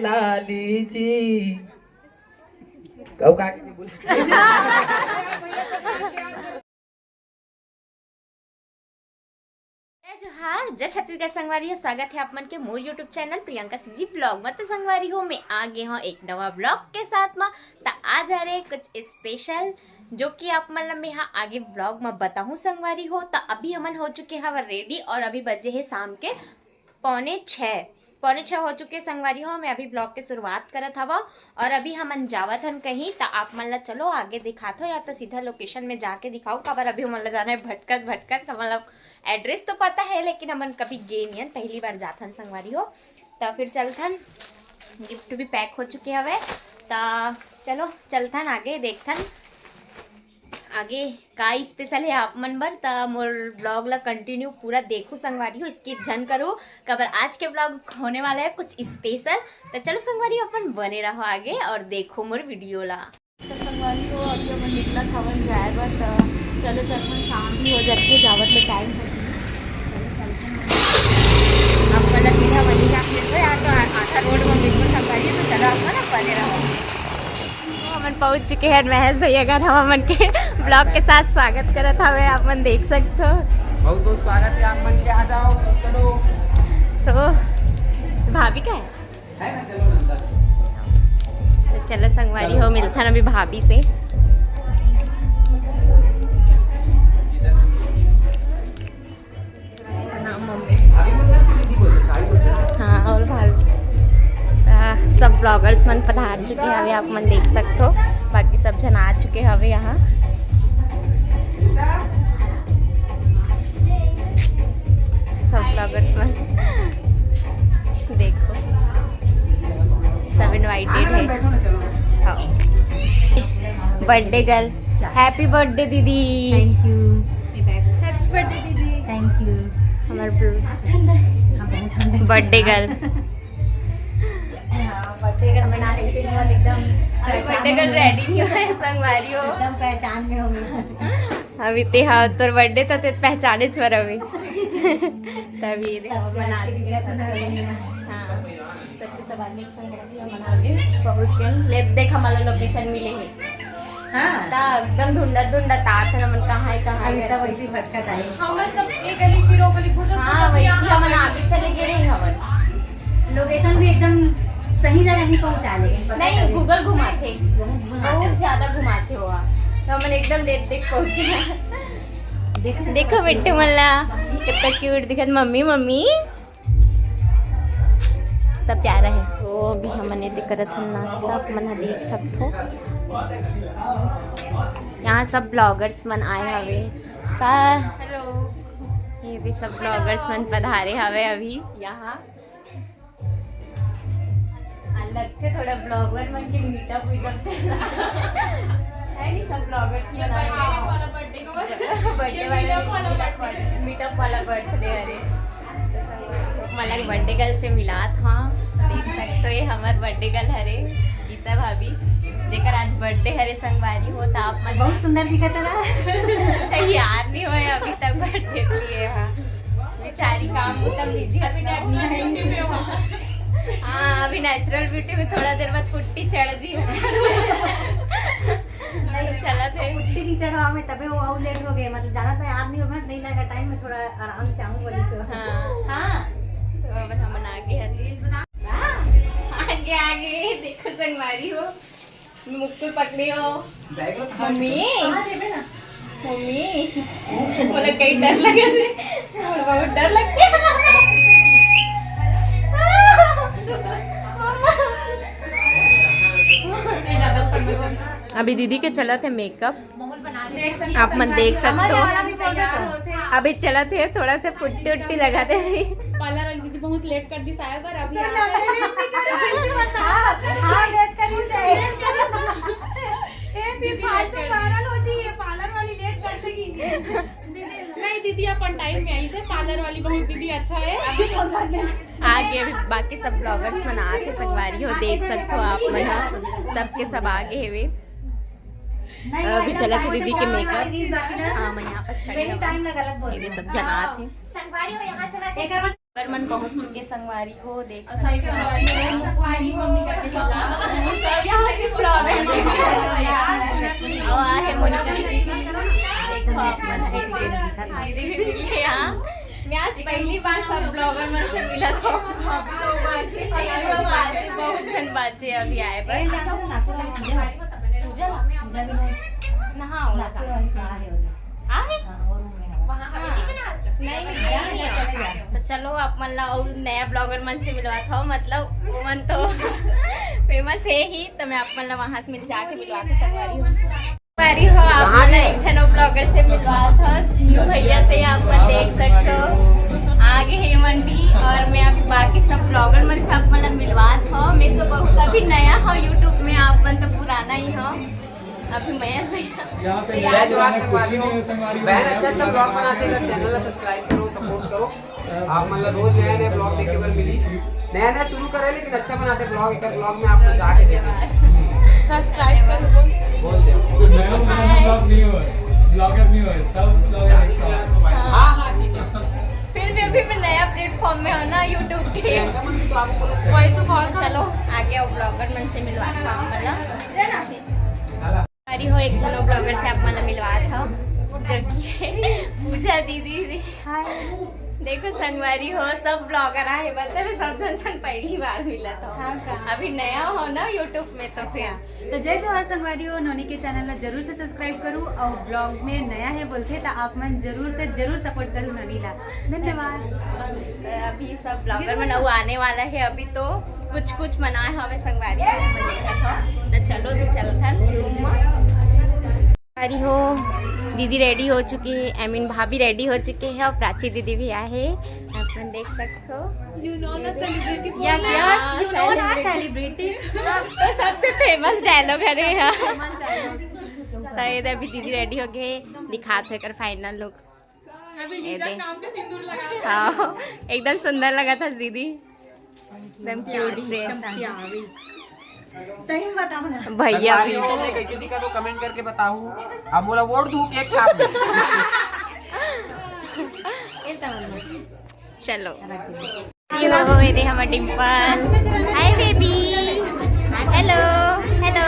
लाली जी कहू का के बोल जोहार जय छत्तीसगढ़ संगवारी हो। स्वागत है आप मन के मोर YouTube channel Priyanka CG blog मत संगवारी हो। मैं आ गए हूँ एक नवा ब्लॉग के साथ में। तो आज आ रहे कुछ स्पेशल जो कि आप मतलब मैं यहाँ आगे ब्लॉग में बताऊँ संगवारी हो। तो अभी हमन हो चुके हैं रेडी और अभी बजे है शाम के पौने छः हो चुके संगवारी हो। मैं अभी ब्लॉग के शुरुआत करत हवा और अभी हमन जावत हन कहीं। तो आप मन ला चलो आगे दिखात हो या तो सीधा लोकेशन में जाके दिखाओ। खबर अभी हमन ला जाना है भटकत मतलब एड्रेस तो पता है लेकिन हमन कभी गए नहीं पहली बार जाथन संगवारी हो। तो फिर चलथन गिफ्ट भी पैक हो चुके हवे। तो चलो चलथन आगे देखथन आगे का स्पेशल है आप मन बर। तो मोर ब्लॉग ला कंटिन्यू पूरा देखो संगवारी हो, स्किप जन करो कबर आज के ब्लॉग होने वाला है कुछ स्पेशल। तो चलो संगवारी हो अपन बने रहो आगे और देखो मोर वीडियो ला। तो संगवारी हो अभी अपन निकला था जाए बर। तो चलो चलते शाम भी हो जाती है जावत ले टाइम हो जाए। चलो चलते अब मतलब सीधा वहीं जाके तो या तो आधा रोड में बिल्कुल संगवारी तो चलो आपका ना बने रहो। हमन पहुंच चुके हैं महेश भैया घर। हम हमन के ब्लॉग के साथ स्वागत करत हवे आप मन देख सकते हो। बहुत बहुत स्वागत है आप मन के। आ जाओ सब चलो। तो भाभी का है ना चलो अंदर। तो चलो संगवारी हो मिलथन अभी भाभी से। हाँ और भाभी सब ब्लॉगर्स मन पधार चुके हवे आप मन देख सकते हो। बाकी सब जन आ चुके हवे यहाँ। सब ब्लॉगर्स मन देखो सब इनवाइटेड है। बर्थडे गर्ल हैप्पी बर्थडे दीदी। Thank you. हैप्पी बर्थडे दीदी। Thank you. हमारे बर्थडे गर्ल बर्थडे गर्ल बना रही थी एकदम बर्थडे गर्ल रेडी नहीं हुआ संगवारी हो। एकदम पहचान में होगी। अभी ते हाँ तोर बर्थडे था ते पहचाने छोर अभी तभी बना रही हाँ तो सब आगे पहुँच गए। ले देख हमारा लोकेशन मिले है। हाँ ता एकदम ढूंढा तात है मन कहाँ है हम सब वैसे भटकत आए। हम सब ये गली फिर वो गली घुसत हाँ वैसे हमन आगे चले गए नहीं हमन लोकेशन भी एकदम सही जगह नहीं पहुँचा ले। नहीं गूगल घुमाते बहुत ज्यादा घुमाते हो तो हमन एकदम लेट देख पहुंचे। देखो बेटे मल्ला कितना क्यूट दिखत मम्मी मम्मी सब प्यारा है। तो अभी हमने करत हन नाश्ता मन देख सकते हो। यहाँ सब ब्लॉगर्स मन आए हवे का हेलो ये भी सब ब्लॉगर्स मन पधारे हवे अभी यहाँ अंदर से थोड़ा ब्लॉगर मन के मीटअप चल रहा है नहीं सब ब्लॉगर्स मीटअप वाला बर्थडे अरे मला बर्थडे गर्ल से मिला था। देख सकते हो ये हमार बर्थडे गर्ल हरे गीता भाभी जेकर आज बर्थडे हरे संगवारी हो। तो आप मन बहुत सुंदर दिखत है। यार नहीं हुए अभी तक बर्थडे के लिए। हाँ बेचारी काम एकदम बिजी है। हाँ अभी नेचुरल ब्यूटी में थोड़ा देर बाद पुट्टी चढ़ दी चला थे पुट्टी की चढ़ावा में तबे वो और लेट हो गए मतलब ज़्यादा तैयार नहीं होगा नहीं लगा टाइम में थोड़ा आराम से आऊँ बोली से। हाँ तो अब हम आगे आगे देखो संगवारी हो मुख पे पकड़ी हो मम्मी मम्मी मुझे कई डर लगा बहुत डर लगता है। अभी दीदी के चला थे मेकअप आप मन देख सकते हो। अभी चला थे थोड़ा सा पुट्टी उट्टी लगाते हैं। पार्लर वाली दीदी बहुत लेट कर दी साहब पर अभी पार्लर वाली लेट कर देगी। नहीं दीदी अपन टाइम में आई थे पार्लर वाली बहुत दीदी अच्छा है। आगे अभी बाकी सब ब्लॉगर्स मना थे संगवारी हो देख सकते हो आप मन सबके सब आगे है वे अभी चला थे दीदी के मेकअप। हाँ मैं यहाँ पर खड़ी हूँ। टाइम लगा ये सब जना थे संगवारी हो यहाँ चला मन पहुंच चुके संगवारी हो, देखो संगवारी हो निकल के चला सब यहाँ के प्रॉब्लम है मोनिका दीदी, देखो दीदी भी मिली है यहाँ। मैं आज पहली बार सब ब्लॉगर मन से मिला था, बहुत जन बाजे अभी आए पर नहा तो चलो आप मतलब नया ब्लॉगर मन से मिलवा था, मतलब वो मन तो फेमस है ही, तो मैं आप मतलब वहाँ से मिल जाके मिलवा के संगवारी हो आप मतलब ब्लॉगर से मिलवा था तो भैया से आप देख सकते हो आगे हेमन भी, और मैं अभी बाकी सब ब्लॉगर मन से आप मतलब मिलवा था। मैं तो बहुत अभी नया हूँ यूट्यूब में, आप मन तो पुराना ही हो अभी महेश भैया। बहन अच्छा ब्लॉग बनाते हैं, चैनल सब्सक्राइब करो, सपोर्ट करो। आप मतलब रोज नया नया ब्लॉग देखने को मिली, नया शुरू करे लेकिन अच्छा बनाते ब्लॉग। एक ब्लॉग में आप जाके देखें, सब्सक्राइब करो, बोल दो ब्लॉग नहीं हो, ब्लॉगर नहीं हो, सब ब्लॉगर एक साथ। हाँ ठीक है। फिर भी अभी मैं नया प्लेटफॉर्म में हूँ ना यूट्यूब के, वही तो बहुत। चलो आगे वो ब्लॉगर मन से मिलवा था मतलब हो, एक जनो ब्लॉगर से आप मतलब मिलवा था जो कि पूजा दीदी। देखो संगवारी हो सब ब्लॉगर आए, मतलब सब जन पहली बार मिला था। अभी नया हो ना यूट्यूब में तो फिर तो जय जोहार संगवारी हो, नोनी के चैनल ला जरूर से सब्सक्राइब करूँ, और ब्लॉग में नया है बोलते तो आप मन जरूर से जरूर सपोर्ट करूँ नोनी ला। धन्यवाद। अभी सब ब्लॉगर में नव आने वाला है, अभी तो कुछ मनाए हमें संगवारी देखा था, तो चलो भी चलता रूम में हो। दीदी रेडी हो चुकी है, आई मीन भाभी रेडी हो चुके हैं, और प्राची दीदी भी आए हैं, अपन देख सकते हो। सेलिब्रिटी तो सबसे फेमस डायलॉग है यहाँ। तो इधर भी दीदी रेडी हो गए, दिखाते कर फाइनल लुक। हाँ एकदम सुंदर लगा था दीदी, एकदम क्यूट से। सही में बताओ ना भैया भी कैसे दिखा तो कमेंट करके बताओ। अब बोला वोट दूं केक छाप दे। चलो यो ये हमारा Dimple, hi baby, hello hello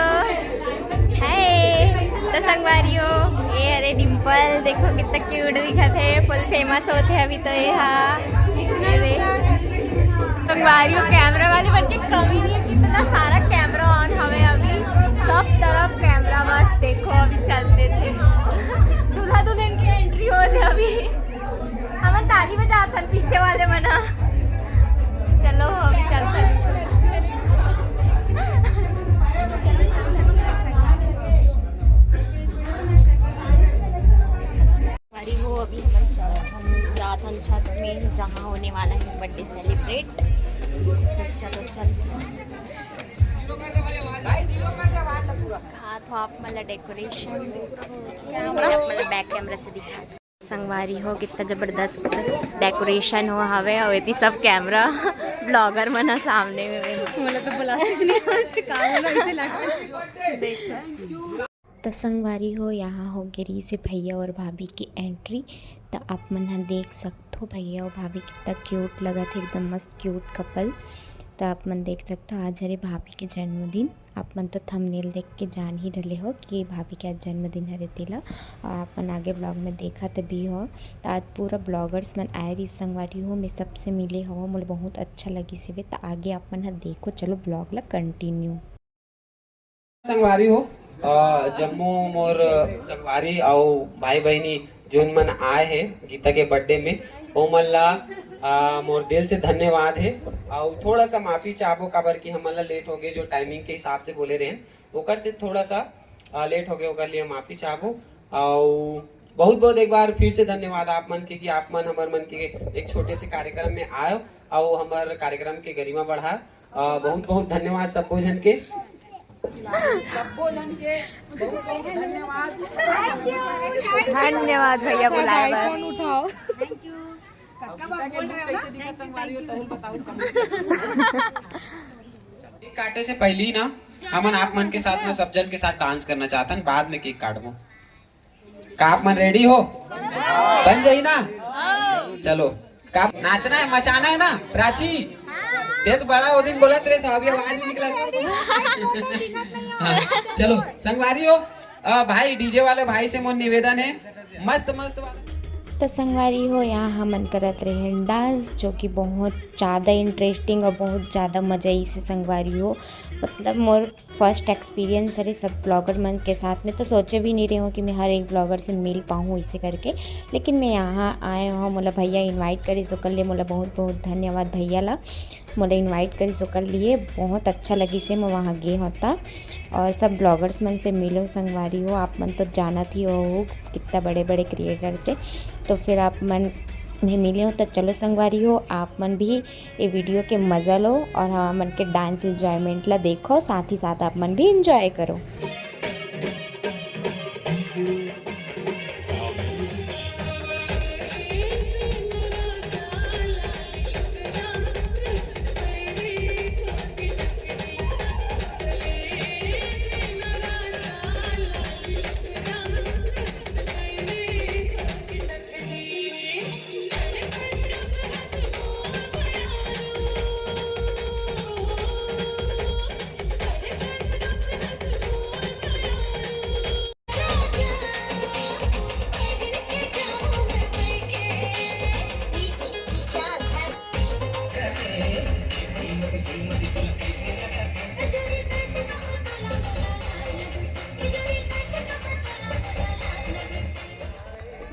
hi. तो संगवारी हो ये अरे डिम्पल देखो कितना क्यूट दिखत है, फुल फेमस होते अभी तो ये। हाँ संगवारी हो कैमरा वाले बन के कमी नहीं है, कितना सारा कैमरा ऑन हमें अभी सब तरफ कैमरा, बस देखो अभी चलते थे दूल्हा दुल्हन की एंट्री हो रही अभी, हम ताली बजाते पीछे वाले मना। चलो अभी चलते हो। अभी हम जाथन छत में जहाँ होने वाला है बर्थडे सेलिब्रेट। चलो हाथ आप मतलब डेकोरेशन मतलब बैक कैमरा से दिखा संगवारी हो कितना जबरदस्त डेकोरेशन हो हवे, और यदि सब कैमरा ब्लॉगर मना सामने में तो संगवारी हो यहाँ हो गिरी से भैया और भाभी की एंट्री। तो आप मन देख सकते हो भैया और भाभी कितना क्यूट लगा था, एकदम मस्त क्यूट कपल। तो आप मन देख सकते हो आज हरे भाभी के जन्मदिन, आप मन तो थंबनेल देख के जान ही डले हो कि भाभी के आज जन्मदिन हरे तेला, और आप मन आगे ब्लॉग में देखा तभी हो। तो आज पूरा ब्लॉगर्स मन आए रही संगवारी हो, मैं सबसे मिले हो, मुझे बहुत अच्छा लगी सिवे। तो आगे आप मन देखो, चलो ब्लॉग ला कंटिन्यू। संगवारी हो जम्मू मोर संगवारी और भाई बहनी जोन मन आए हैं गीता के बर्थडे में, वो मन ला मोर दिल से धन्यवाद है। और थोड़ा सा माफी चाहबो काबर कि हम लेट हो गए, जो टाइमिंग के हिसाब से बोले रहे ओकर से थोड़ा सा लेट हो गए, ओकर लिए माफी चाहबो। और बहुत बहुत एक बार फिर से धन्यवाद आप मन के कि आप मन हमार मन के एक छोटे से कार्यक्रम में आयो और हमारे कार्यक्रम के गरिमा बढ़ा। बहुत बहुत धन्यवाद सबको जन के, धन्यवाद भैया बुलाया। केक काटे से पहले ही ना हमन आप मन के साथ में सब जन के साथ डांस करना चाहता है, बाद में केक काटबो। का आप मन रेडी हो? बन जाई ना? चलो का नाचना है, मचाना है ना प्राची? देख बड़ा वो दिन बोला तेरे से अभी आवाज नहीं निकला। हाँ, चलो संगवारी हो भाई डीजे वाले भाई से मोर निवेदन है मस्त मस्त वाला तो संगवारी हो यहाँ हमन करत रहे डांस जो कि बहुत ज़्यादा इंटरेस्टिंग और बहुत ज़्यादा मज़ा से संगवारी हो। मतलब मोर फर्स्ट एक्सपीरियंस है सब ब्लॉगर मन के साथ में, तो सोचे भी नहीं रहे हो कि मैं हर एक ब्लॉगर से मिल पाऊँ इसे करके, लेकिन मैं यहाँ आए हो मोला भैया इनवाइट करी सो कर लिए। मोला बहुत बहुत धन्यवाद भैया ला, मोला इनवाइट करी सो कर लिए। बहुत अच्छा लगी से मैं वहाँ गए होता और सब ब्लॉगर्स मन से मिलो संगवारी हो। आप मन तो जानत ही हो कितना बड़े बड़े क्रिएटर से, तो फिर आप मन में मिले हो तो चलो संगवारी हो आप मन भी ये वीडियो के मज़ा लो और हम मन के डांस एंजॉयमेंट ला देखो, साथ ही साथ आप मन भी एंजॉय करो।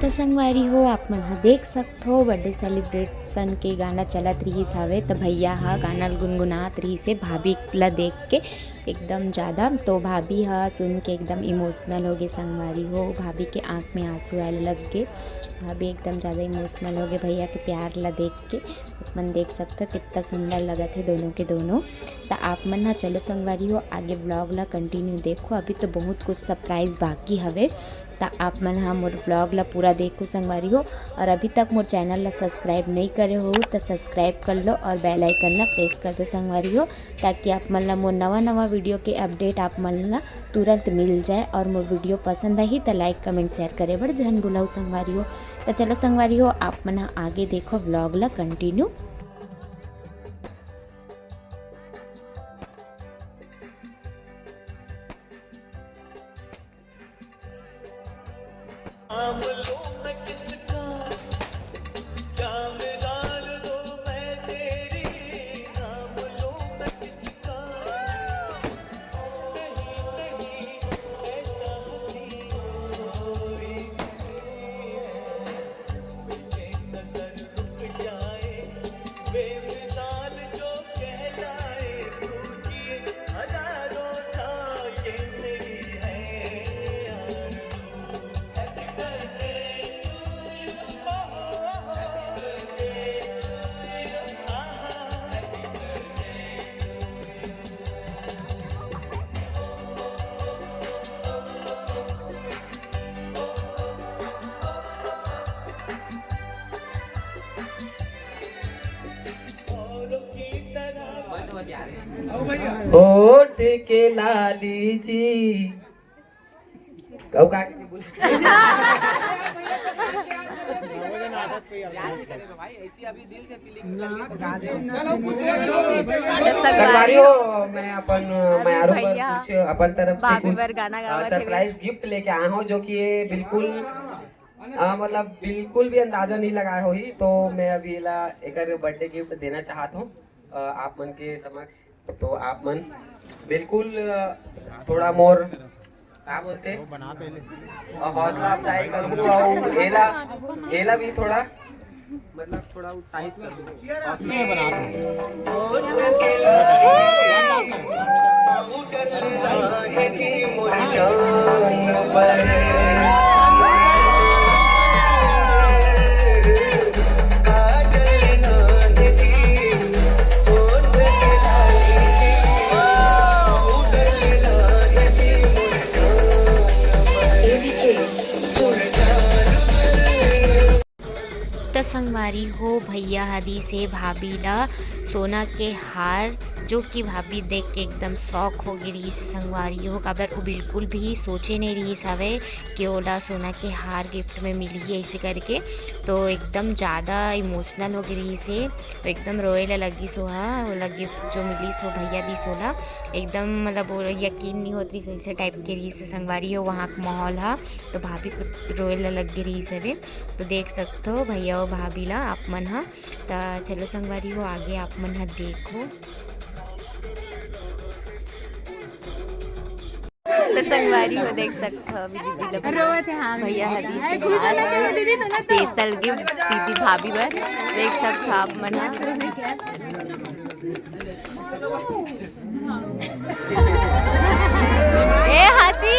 तो संगवारी हो आप मन ह देख सकते हो बर्थडे सेलिब्रेशन के गाना चलत रही हवे, तो भैया हा गाना गुनगुनात रही से भाभी ला देख के एकदम ज़्यादा। तो भाभी हा सुन के एकदम इमोशनल हो गए संगवारी हो, भाभी के आँख में आंसू आने लग गए, भाभी एकदम ज़्यादा इमोशनल हो गए भैया के प्यार ला देख के। मन देख सकते हो कितना सुंदर लगा थे दोनों के दोनों। तो आप मन ना चलो संगवारी हो आगे ब्लॉग ला कंटिन्यू देखो, अभी तो बहुत कुछ सरप्राइज़ बाकी हवे, तो आप मन हाँ मोर व्लॉग ला पूरा देखो संगवारी हो। और अभी तक मोर चैनल ला सब्सक्राइब नहीं करे हो तो सब्सक्राइब कर लो और बेल आइकन ला प्रेस कर दो संगवारी हो, ताकि आप मन ला मोर नवा वीडियो के अपडेट आप मन ला तुरंत मिल जाए। और मोर वीडियो पसंद आई तो लाइक कमेंट शेयर करे बड़ जहन बुलाओ संगवारी हो। तो चलो संगवारी हो आप मन आगे देखो व्लॉग ला कंटिन्यू। होठ के लाली जी कब का संगवारी हो मैं अपन मायारू पर कुछ अपन तरफ से कुछ सरप्राइज गिफ्ट लेके आया हूँ, जो कि ये बिल्कुल मतलब बिल्कुल भी अंदाजा नहीं लगाया हुई। तो मैं अभी एक बर्थडे गिफ्ट देना चाहता हूँ आप मन के समक्ष। तो आप मन बिल्कुल थोड़ा मोर क्या बोलते हौसला अफजाई करूँ और एला भी थोड़ा मतलब थोड़ा उत्साहित तो संगवारी हो भैया हदी से भाभी ला सोना के हार जो कि भाभी देख के एकदम शौक हो गई रही से संगवारी हो काबर वो बिल्कुल भी सोचे नहीं रही सवे कि ओला सोना के हार गिफ्ट में मिली है ऐसे करके। तो एकदम ज़्यादा इमोशनल हो गई रही से, तो एकदम रोए ला लगी सोहा ओला गिफ्ट जो मिली सो भैया दी सोला एकदम मतलब वो यकीन नहीं होती सही से टाइप के रही से संगवारी हो वहाँ का माहौल हा। तो भाभी को रोए ला लग गई रही सवे, तो देख सकते हो भैया और भाभी ला आप मन हा। तो चलो संगवारी हो आगे आप मन हा देखो। तो संगवारी हो देख सकते हो अभी दीदी लोग रोवत है हाँ भैया हदी से खुश होना चाहिए दीदी तो ना स्पेशल गिफ्ट दीदी भाभी बर देख सकते हो आप मन हा। ए हंसी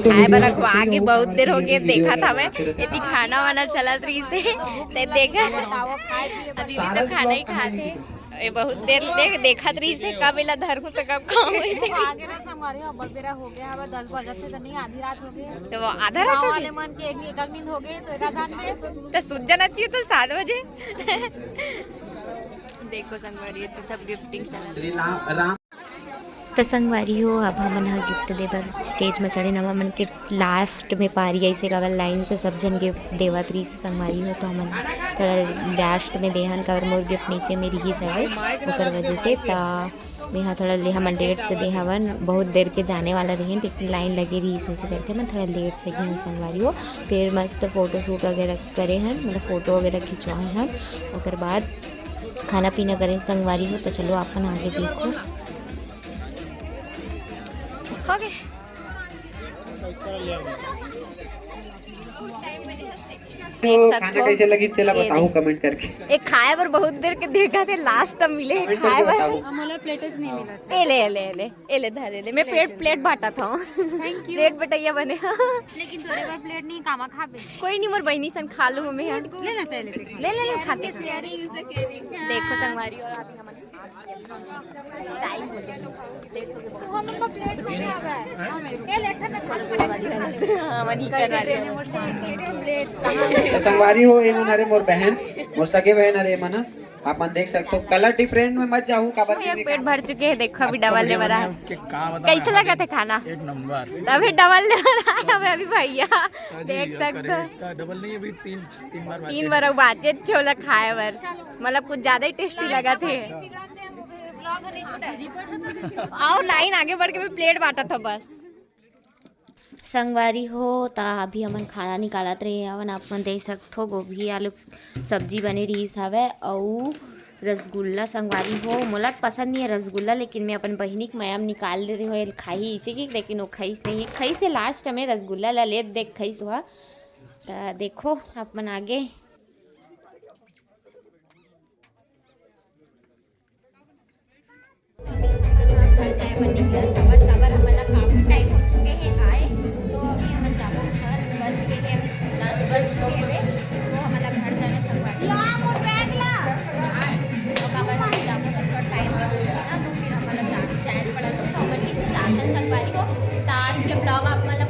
खाए बर आगे बहुत देर हो गया देखा था मैं यदि खाना वाना चला रही से ते देखा दीदी तो खाना ही खाते ए बहुत देर देखा रही से कब इला धर को तो कब खाऊं आगे ना संगवारी हो बड़बेरा हो गया अब 10 बजे से तो नहीं आधी रात हो गई तो वो आधा रात हो वाले मन के एक नींद हो गई तो राजान में तो सूझ जाना चाहिए तो 7 बजे देखो संगवारी तो सब गिफ्टिंग चला श्री राम तो संगवारी हो अब हम गिफ्ट देवर स्टेज में चढ़े नमा मन के लास्ट में पारी ऐसे कवर लाइन से सब जन गिफ्ट देवत रही से संगवारी हो। तो हम थोड़ा लास्ट में देहन कवर मोर गिफ्ट नीचे में रही सवे ओकर वजह से ता मैं थोड़ा ले हम लेट से दे हवन बहुत देर के जाने वाला रही लेकिन लाइन लगी रही ऐसे करके मैं थोड़ा लेट से गई संगवारी हो। फिर मस्त फ़ोटो शूट वगैरह करे हैं मतलब फ़ोटो वगैरह खिंचवाए हैं ओकर बाद खाना पीना करें संगवारी हो। तो चलो अपन आगे देखो ओके खाना कैसे लगी तेला बताओ कमेंट करके। एक खाए पर बहुत देर के देखा थे लास्ट तब मिले खाए पर मला प्लेटच नहीं मिला ले धरे ले मैं प्लेट बांटा था थैंक यू प्लेट बटैया बने लेकिन तोरे बार प्लेट नहीं कामा खाबे कोई नहीं मोर बहनी सन खा लूँ मैं लेना चाहिए ले खाते देखो संगवारी और अभी हम टाइम हो गया तो हम लोग प्लेट में आवे ए लेखा में खा मनी कर प्लेट तो संगवारी हो ये हमारे मोर बहन मोर सगे बहन अरे मना आप मन देख सकते हो कलर डिफरेंट में मत जाऊँ का पेट भर चुके हैं देखो अभी डबल ले बरा कैसे लगा था खाना एक नंबर अभी डबल ले बरा है अभी भैया देख सकते हो डबल नहीं अभी तीन तीन बार बात छोला खाए बर मतलब कुछ ज्यादा ही टेस्टी लगा थे और लाइन आगे बढ़ के भी प्लेट बांटा था बस संगवारी हो ता अभी हमन खाना निकालत रहे हवन अपन देख सकते हो गोभी आलू सब्जी बने रही हवे और रसगुल्ला संगवारी हो मोला पसंद नहीं है रसगुल्ला लेकिन मैं अपन बहिनी के मैम निकाल ले रही हो खाई इसी की लेकिन वो खाईस नहीं है खाई से लास्ट में रसगुल्ला ला ले देख खाईस हुआ तो देखो अपन आगे काफी टाइम हो चुके हैं आए तो अभी हम जाबो घर बज गए हैं अभी 10 बज चुके हैं तो हमारा घर जाने संगवारी तो बाबा हम जाबो तो थोड़ा टाइम लगेगा ना तो फिर हमारा जाना पड़ा तो हम ठीक जाते संगवारी को तो आज के ब्लॉग आप मतलब